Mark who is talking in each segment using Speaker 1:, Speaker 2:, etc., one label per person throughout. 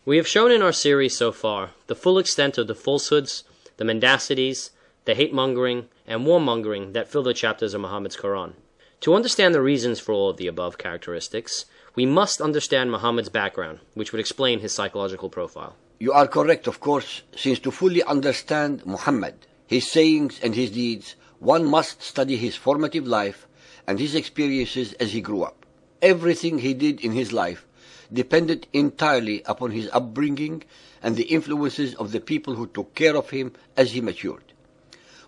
Speaker 1: We have shown in our series so far the full extent of the falsehoods, the mendacities, the hate-mongering, and warmongering that fill the chapters of Muhammad's Quran. To understand the reasons for all of the above characteristics, we must understand Muhammad's background, which would explain his psychological profile.
Speaker 2: You are correct, of course, since to fully understand Muhammad, his sayings and his deeds, one must study his formative life and his experiences as he grew up. Everything he did in his life depended entirely upon his upbringing and the influences of the people who took care of him as he matured.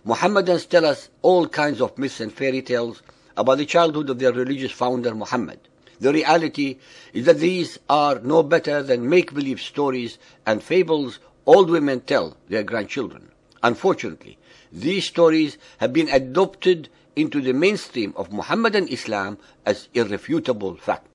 Speaker 2: Muhammadans tell us all kinds of myths and fairy tales about the childhood of their religious founder Muhammad. The reality is that these are no better than make-believe stories and fables old women tell their grandchildren. Unfortunately, these stories have been adopted into the mainstream of Muhammadan Islam as irrefutable fact.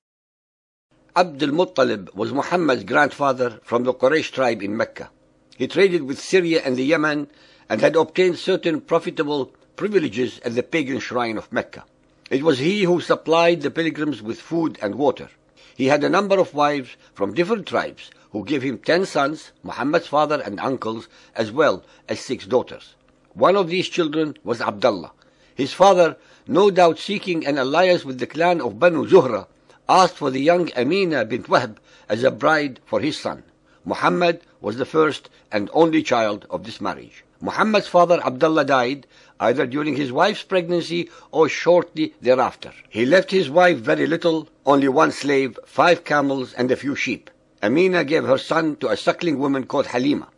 Speaker 2: Abd al-Muttalib was Muhammad's grandfather from the Quraysh tribe in Mecca. He traded with Syria and the Yemen and had obtained certain profitable privileges at the pagan shrine of Mecca. It was he who supplied the pilgrims with food and water. He had a number of wives from different tribes who gave him 10 sons, Muhammad's father and uncles, as well as 6 daughters. One of these children was Abdullah. His father, no doubt seeking an alliance with the clan of Banu Zuhra, asked for the young Amina bint Wahb as a bride for his son. Muhammad was the first and only child of this marriage. Muhammad's father Abdullah died either during his wife's pregnancy or shortly thereafter. He left his wife very little, only 1 slave, 5 camels and a few sheep. Amina gave her son to a suckling woman called Halima.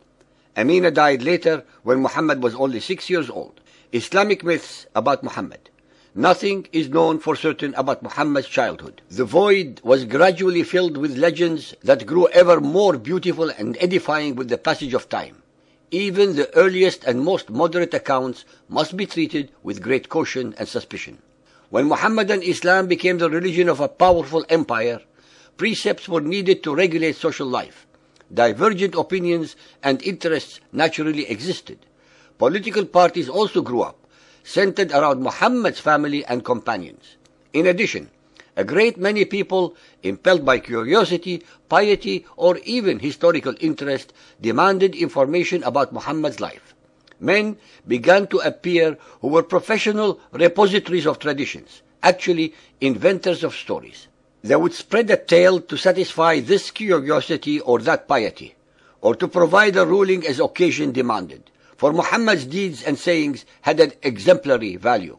Speaker 2: Amina died later when Muhammad was only 6 years old. Islamic myths about Muhammad. Nothing is known for certain about Muhammad's childhood. The void was gradually filled with legends that grew ever more beautiful and edifying with the passage of time. Even the earliest and most moderate accounts must be treated with great caution and suspicion. When Muhammadan Islam became the religion of a powerful empire, precepts were needed to regulate social life. Divergent opinions and interests naturally existed. Political parties also grew up, centered around Muhammad's family and companions. In addition, a great many people, impelled by curiosity, piety, or even historical interest, demanded information about Muhammad's life. Men began to appear who were professional repositories of traditions, actually inventors of stories. They would spread a tale to satisfy this curiosity or that piety, or to provide a ruling as occasion demanded. For Muhammad's deeds and sayings had an exemplary value.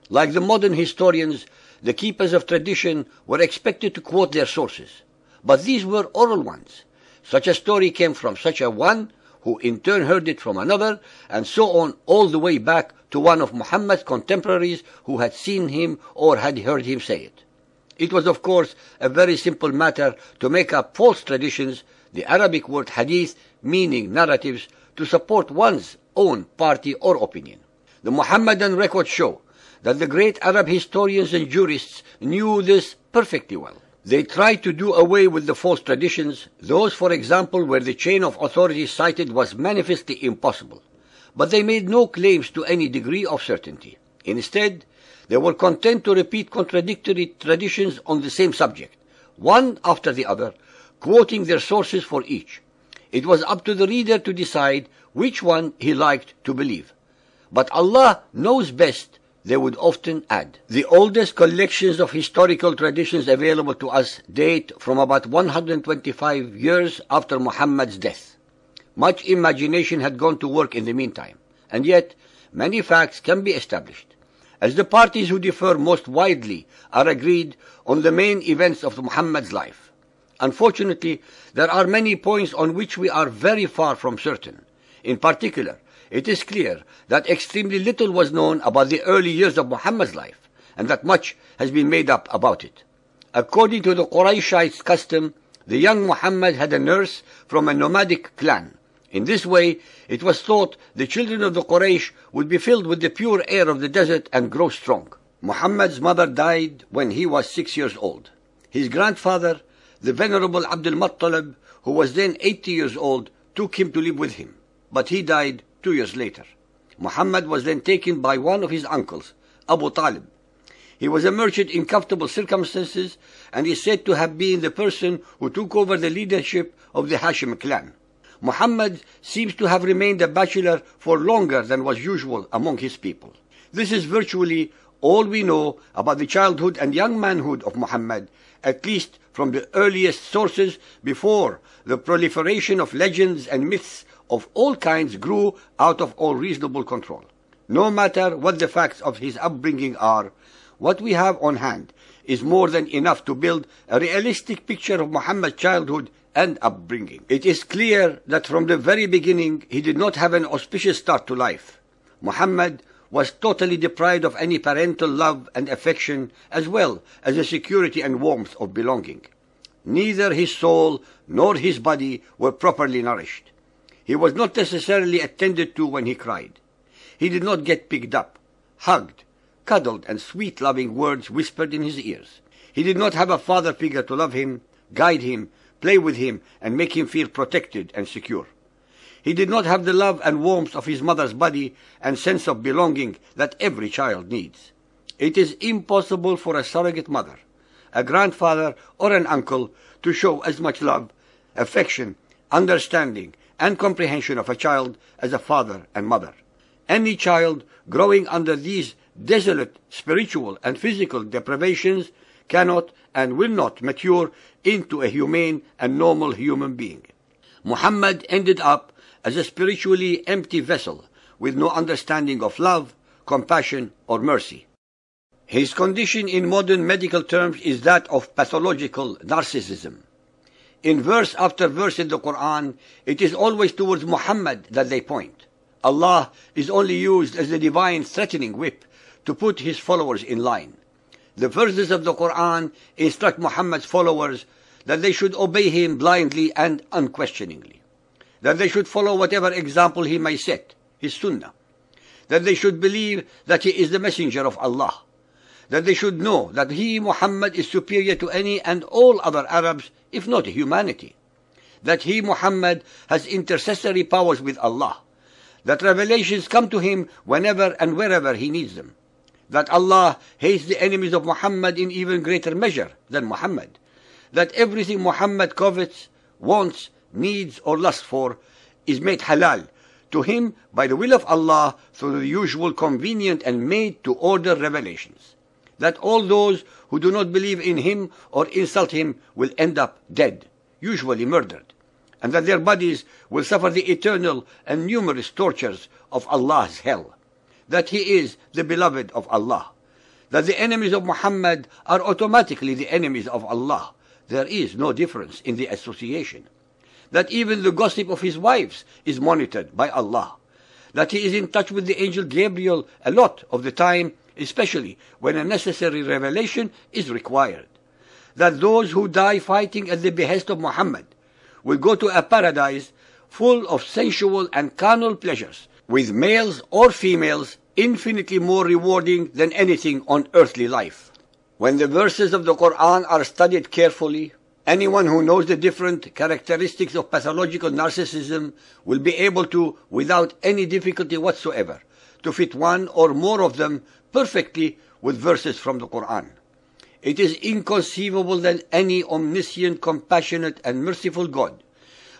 Speaker 2: Like the modern historians, the keepers of tradition were expected to quote their sources, but these were oral ones. Such a story came from such a one, who in turn heard it from another, and so on all the way back to one of Muhammad's contemporaries who had seen him or had heard him say it. It was, of course, a very simple matter to make up false traditions, the Arabic word hadith meaning narratives, to support one's own party or opinion. The Muhammadan records show that the great Arab historians and jurists knew this perfectly well. They tried to do away with the false traditions, those, for example, where the chain of authority cited was manifestly impossible. But they made no claims to any degree of certainty. Instead, they were content to repeat contradictory traditions on the same subject, one after the other, quoting their sources for each. It was up to the reader to decide which one he liked to believe. But Allah knows best, they would often add. The oldest collections of historical traditions available to us date from about 125 years after Muhammad's death. Much imagination had gone to work in the meantime, and yet many facts can be established. As the parties who differ most widely are agreed on the main events of Muhammad's life. Unfortunately, there are many points on which we are very far from certain. In particular, it is clear that extremely little was known about the early years of Muhammad's life, and that much has been made up about it. According to the Qurayshites' custom, the young Muhammad had a nurse from a nomadic clan. In this way, it was thought the children of the Quraysh would be filled with the pure air of the desert and grow strong. Muhammad's mother died when he was 6 years old. His grandfather, the venerable Abd al-Muttalib, who was then 80 years old, took him to live with him, but he died 2 years later. Muhammad was then taken by one of his uncles, Abu Talib. He was a merchant in comfortable circumstances and is said to have been the person who took over the leadership of the Hashim clan. Muhammad seems to have remained a bachelor for longer than was usual among his people. This is virtually all we know about the childhood and young manhood of Muhammad, at least from the earliest sources before the proliferation of legends and myths of all kinds grew out of all reasonable control. No matter what the facts of his upbringing are, what we have on hand is more than enough to build a realistic picture of Muhammad's childhood and upbringing. It is clear that from the very beginning he did not have an auspicious start to life. Muhammad was totally deprived of any parental love and affection, as well as the security and warmth of belonging. Neither his soul nor his body were properly nourished. He was not necessarily attended to when he cried. He did not get picked up, hugged, cuddled, and sweet loving words whispered in his ears. He did not have a father figure to love him, guide him, play with him, and make him feel protected and secure. He did not have the love and warmth of his mother's body and sense of belonging that every child needs. It is impossible for a surrogate mother, a grandfather, or an uncle to show as much love, affection, understanding, and comprehension of a child as a father and mother. Any child growing under these desolate spiritual and physical deprivations cannot and will not mature into a humane and normal human being. Muhammad ended up as a spiritually empty vessel with no understanding of love, compassion, or mercy. His condition in modern medical terms is that of pathological narcissism. In verse after verse in the Quran, it is always towards Muhammad that they point. Allah is only used as the divine threatening whip to put his followers in line. The verses of the Quran instruct Muhammad's followers that they should obey him blindly and unquestioningly, that they should follow whatever example he may set, his sunnah, that they should believe that he is the messenger of Allah, that they should know that he, Muhammad, is superior to any and all other Arabs, if not humanity, that he, Muhammad, has intercessory powers with Allah, that revelations come to him whenever and wherever he needs them, that Allah hates the enemies of Muhammad in even greater measure than Muhammad, that everything Muhammad covets, wants, needs, or lusts for is made halal to him by the will of Allah through the usual convenient and made-to-order revelations, that all those who do not believe in him or insult him will end up dead, usually murdered, and that their bodies will suffer the eternal and numerous tortures of Allah's hell, that he is the beloved of Allah, that the enemies of Muhammad are automatically the enemies of Allah. There is no difference in the association, that even the gossip of his wives is monitored by Allah, that he is in touch with the angel Gabriel a lot of the time, especially when a necessary revelation is required, that those who die fighting at the behest of Muhammad will go to a paradise full of sensual and carnal pleasures, with males or females infinitely more rewarding than anything on earthly life. When the verses of the Quran are studied carefully, anyone who knows the different characteristics of pathological narcissism will be able to, without any difficulty whatsoever, to fit one or more of them perfectly with verses from the Quran. It is inconceivable that any omniscient, compassionate, and merciful God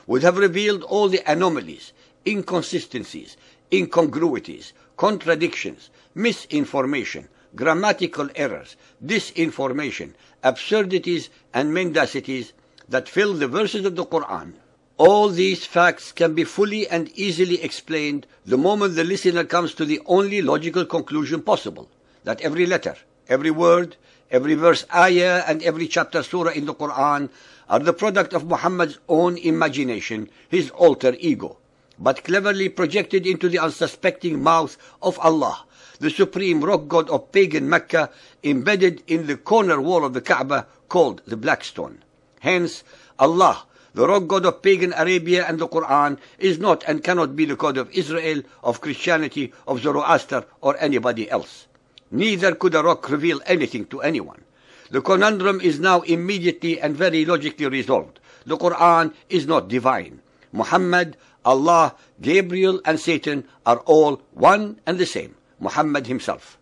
Speaker 2: would have revealed all the anomalies, inconsistencies, incongruities, contradictions, misinformation, grammatical errors, disinformation, absurdities, and mendacities that fill the verses of the Quran. All these facts can be fully and easily explained the moment the listener comes to the only logical conclusion possible, that every letter, every word, every verse ayah, and every chapter surah in the Quran are the product of Muhammad's own imagination, his alter ego, but cleverly projected into the unsuspecting mouth of Allah, the supreme rock god of pagan Mecca, embedded in the corner wall of the Kaaba called the Black Stone. Hence, Allah, the rock god of pagan Arabia and the Quran, is not and cannot be the god of Israel, of Christianity, of Zoroaster, or anybody else. Neither could a rock reveal anything to anyone. The conundrum is now immediately and very logically resolved. The Quran is not divine. Muhammad, Allah, Gabriel, and Satan are all one and the same, Muhammad himself.